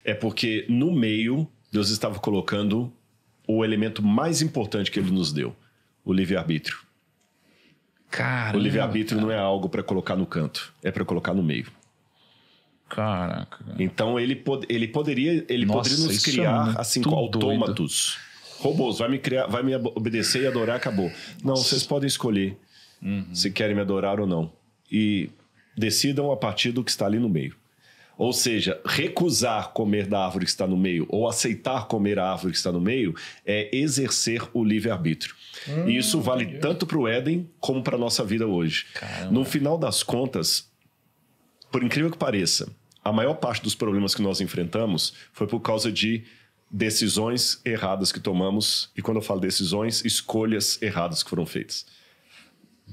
É porque no meio, Deus estava colocando o elemento mais importante que ele nos deu, o livre-arbítrio. Caramba, o livre-arbítrio não é algo para colocar no canto, é para colocar no meio. Caraca. Então ele poderia nos criar assim, autômatos. Robôs, vai me obedecer e adorar, acabou. Não, vocês podem escolher se querem me adorar ou não. E decidam a partir do que está ali no meio. Ou seja, recusar comer da árvore que está no meio ou aceitar comer a árvore que está no meio é exercer o livre-arbítrio. E isso vale tanto para o Éden como para a nossa vida hoje. Caramba. No final das contas, por incrível que pareça, a maior parte dos problemas que nós enfrentamos foi por causa de decisões erradas que tomamos. E quando eu falo decisões, escolhas erradas que foram feitas.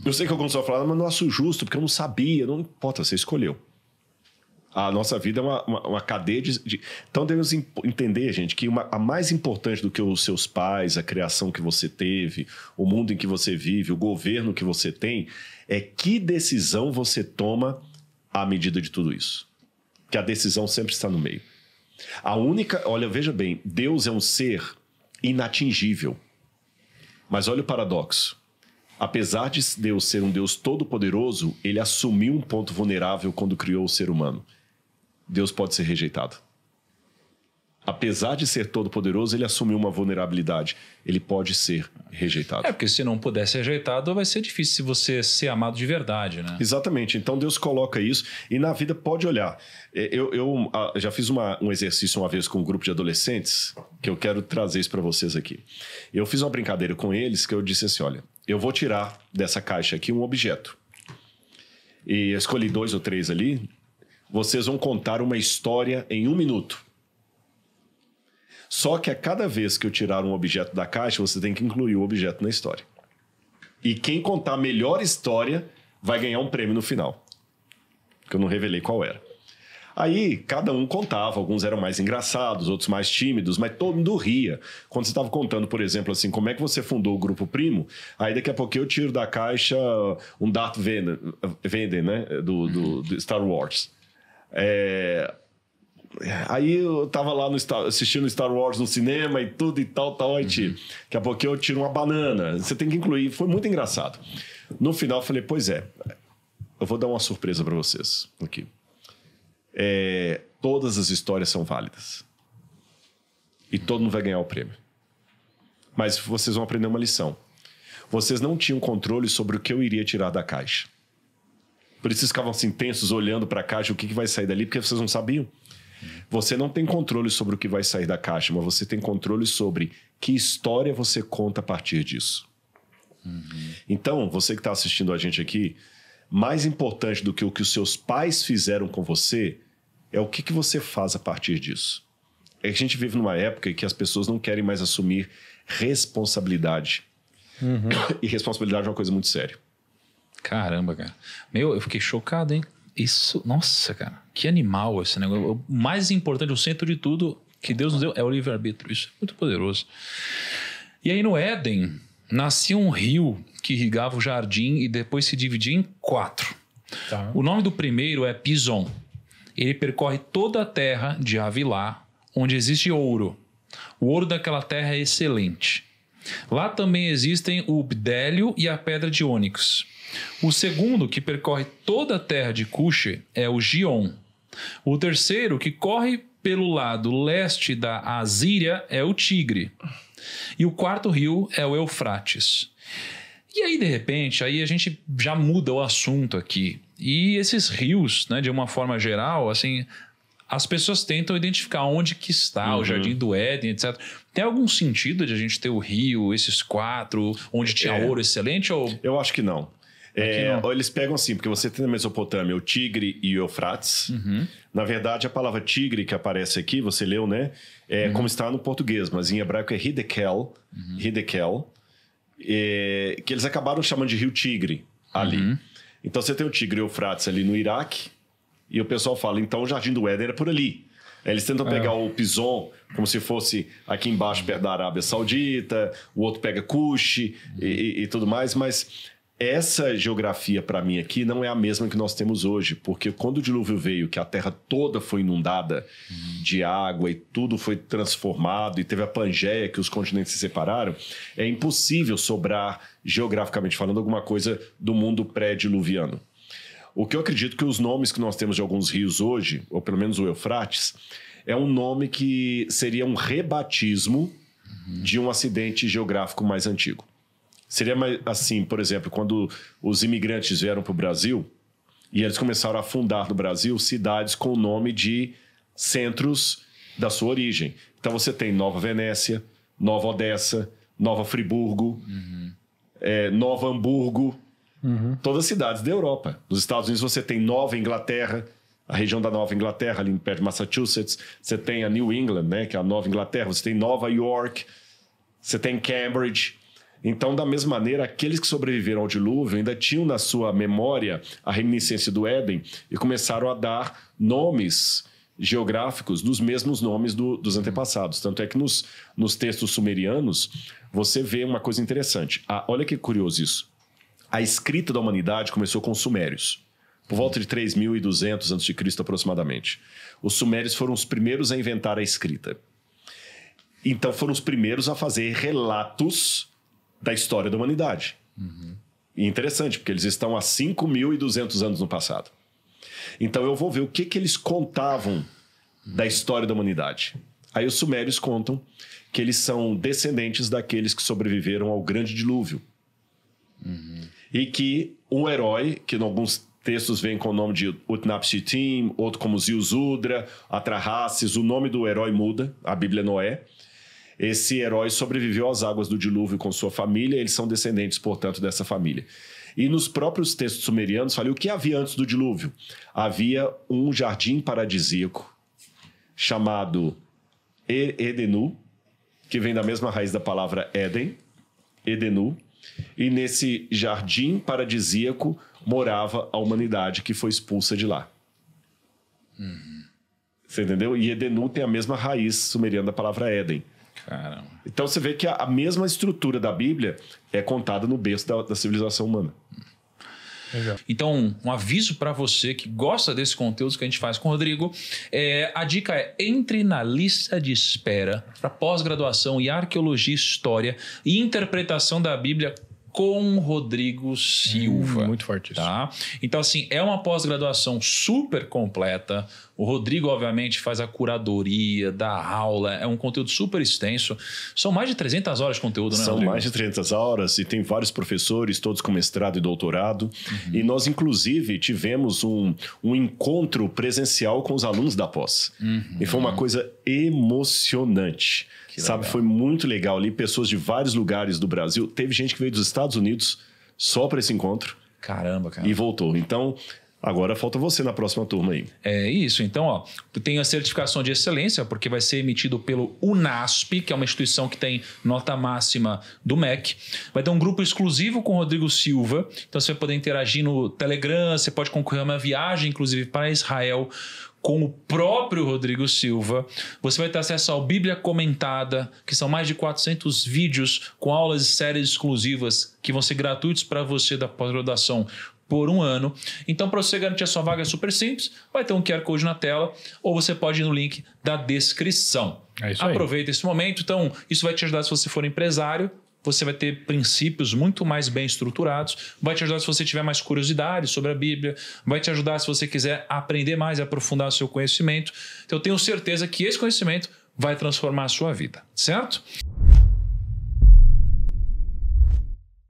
Eu sei que alguns vão falar, mas não acho justo, porque eu não sabia. Não importa, você escolheu. A nossa vida é uma cadeia de... Então devemos entender, gente, que a mais importante do que os seus pais, a criação que você teve, o mundo em que você vive, o governo que você tem, é que decisão você toma à medida de tudo isso. Que a decisão sempre está no meio. Olha, veja bem, Deus é um ser inatingível. Mas olha o paradoxo. Apesar de Deus ser um Deus todo-poderoso, ele assumiu um ponto vulnerável quando criou o ser humano. Deus pode ser rejeitado. Apesar de ser todo-poderoso, ele assumiu uma vulnerabilidade. Ele pode ser rejeitado. Porque se não puder ser rejeitado, vai ser difícil se você ser amado de verdade, né? Exatamente. Então Deus coloca isso e na vida pode olhar. Eu já fiz um exercício uma vez com um grupo de adolescentes que eu quero trazer isso para vocês aqui. Eu fiz uma brincadeira com eles que eu disse assim, olha, eu vou tirar dessa caixa aqui um objeto. E eu escolhi 2 ou 3 ali. Vocês vão contar uma história em 1 minuto. Só que a cada vez que eu tirar um objeto da caixa, você tem que incluir o objeto na história. E quem contar a melhor história vai ganhar um prêmio no final. Que eu não revelei qual era. Aí, cada um contava. Alguns eram mais engraçados, outros mais tímidos, mas todo mundo ria. Quando você estava contando, por exemplo, assim, como é que você fundou o Grupo Primo, aí daqui a pouco eu tiro da caixa um Darth Vader, né? Do Star Wars. Aí eu tava lá assistindo Star Wars no cinema e tudo e tal, aí tiro. Daqui a pouco eu tiro uma banana. Você tem que incluir. Foi muito engraçado. No final eu falei, pois é, eu vou dar uma surpresa para vocês aqui. Todas as histórias são válidas. E todo mundo vai ganhar o prêmio. Mas vocês vão aprender uma lição. Vocês não tinham controle sobre o que eu iria tirar da caixa. Por isso vocês ficavam assim tensos olhando para a caixa, o que vai sair dali, porque vocês não sabiam. Você não tem controle sobre o que vai sair da caixa, mas você tem controle sobre que história você conta a partir disso. Então, você que está assistindo a gente aqui, mais importante do que o que os seus pais fizeram com você é o que você faz a partir disso. É que a gente vive numa época em que as pessoas não querem mais assumir responsabilidade. E responsabilidade é uma coisa muito séria. Caramba, cara. Eu fiquei chocado, hein? Isso, nossa, cara, que animal esse negócio. O mais importante, o centro de tudo que Deus nos deu é o livre-arbítrio. Isso é muito poderoso. E aí no Éden, nascia um rio que irrigava o jardim e depois se dividia em 4. Tá. O nome do primeiro é Pison. Ele percorre toda a terra de Havilá, onde existe ouro. O ouro daquela terra é excelente. Lá também existem o bdélio e a pedra de ônix. O segundo, que percorre toda a terra de Cuxi, é o Gion. O terceiro, que corre pelo lado leste da Assíria, é o Tigre. E o quarto rio é o Eufrates. E aí, de repente, aí a gente já muda o assunto aqui. E esses rios, né, de uma forma geral, assim, as pessoas tentam identificar onde que está o Jardim do Éden, etc. Tem algum sentido de a gente ter o rio, esses 4, onde tinha ouro excelente? Ou... Eu acho que não. Eles pegam assim, porque você tem na Mesopotâmia o Tigre e o Eufrates. Na verdade, a palavra tigre que aparece aqui, você leu, né? Como está no português, mas em hebraico é Hidekel. Que eles acabaram chamando de Rio Tigre ali. Então você tem o Tigre e o Eufrates ali no Iraque. E o pessoal fala, então o Jardim do Éden era por ali. Eles tentam pegar o Pison como se fosse aqui embaixo, perto da Arábia Saudita. O outro pega Cuxi e tudo mais, mas... essa geografia para mim aqui não é a mesma que nós temos hoje, porque quando o dilúvio veio, que a terra toda foi inundada de água e tudo foi transformado e teve a Pangeia, que os continentes se separaram, é impossível sobrar, geograficamente falando, alguma coisa do mundo pré-diluviano. O que eu acredito que os nomes que nós temos de alguns rios hoje, ou pelo menos o Eufrates, é um nome que seria um rebatismo de um acidente geográfico mais antigo. Seria mais assim, por exemplo, quando os imigrantes vieram para o Brasil e eles começaram a fundar no Brasil cidades com o nome de centros da sua origem. Então você tem Nova Venécia, Nova Odessa, Nova Friburgo, Nova Hamburgo, todas cidades da Europa. Nos Estados Unidos você tem Nova Inglaterra, a região da Nova Inglaterra, ali perto de Massachusetts. Você tem a New England, né, que é a Nova Inglaterra. Você tem Nova York, você tem Cambridge. Então, da mesma maneira, aqueles que sobreviveram ao dilúvio ainda tinham na sua memória a reminiscência do Éden e começaram a dar nomes geográficos dos mesmos nomes dos antepassados. Tanto é que nos textos sumerianos você vê uma coisa interessante. Olha que curioso isso. A escrita da humanidade começou com os sumérios, por volta de 3.200 a.C. aproximadamente. Os sumérios foram os primeiros a inventar a escrita. Então, foram os primeiros a fazer relatos da história da humanidade. E interessante, porque eles estão há 5.200 anos no passado. Então eu vou ver o que eles contavam da história da humanidade. Aí os sumérios contam que eles são descendentes daqueles que sobreviveram ao grande dilúvio. E que um herói, que em alguns textos vem com o nome de Utnapishtim, outro como Ziusudra, Atrahasis, o nome do herói muda, a Bíblia Noé. Esse herói sobreviveu às águas do dilúvio com sua família, eles são descendentes, portanto, dessa família. E nos próprios textos sumerianos, falei o que havia antes do dilúvio. Havia um jardim paradisíaco chamado Edenu, que vem da mesma raiz da palavra Éden, Edenu. E nesse jardim paradisíaco morava a humanidade que foi expulsa de lá. Você entendeu? E Edenu tem a mesma raiz sumeriana da palavra Éden. Caramba. Então você vê que a mesma estrutura da Bíblia é contada no berço da civilização humana. Legal. Então, um aviso para você que gosta desse conteúdo que a gente faz com o Rodrigo. A dica é: entre na lista de espera para pós-graduação em Arqueologia, História e Interpretação da Bíblia com Rodrigo Silva. Muito forte isso. Tá? Então, assim, é uma pós-graduação super completa. O Rodrigo, obviamente, faz a curadoria, dá aula. É um conteúdo super extenso. São mais de 300 horas de conteúdo, né, São Rodrigo? mais de 300 horas e tem vários professores, todos com mestrado e doutorado. E nós, inclusive, tivemos um encontro presencial com os alunos da pós. E foi uma coisa emocionante. Sabe, foi muito legal ali. Pessoas de vários lugares do Brasil. Teve gente que veio dos Estados Unidos só para esse encontro. Caramba, cara. E voltou. Então, agora falta você na próxima turma aí. É isso. Então, ó, tem a certificação de excelência, porque vai ser emitido pelo UNASP, que é uma instituição que tem nota máxima do MEC. Vai ter um grupo exclusivo com o Rodrigo Silva. Então, você vai poder interagir no Telegram, você pode concorrer a uma viagem, inclusive, para Israel, com o próprio Rodrigo Silva. Você vai ter acesso ao Bíblia Comentada, que são mais de 400 vídeos com aulas e séries exclusivas que vão ser gratuitos para você da pós-graduação por um ano. Então, para você garantir a sua vaga é super simples. Vai ter um QR Code na tela ou você pode ir no link da descrição. É isso aí. Aproveita esse momento. Então, isso vai te ajudar se você for empresário. Você vai ter princípios muito mais bem estruturados. Vai te ajudar se você tiver mais curiosidade sobre a Bíblia. Vai te ajudar se você quiser aprender mais e aprofundar o seu conhecimento. Então, eu tenho certeza que esse conhecimento vai transformar a sua vida, certo?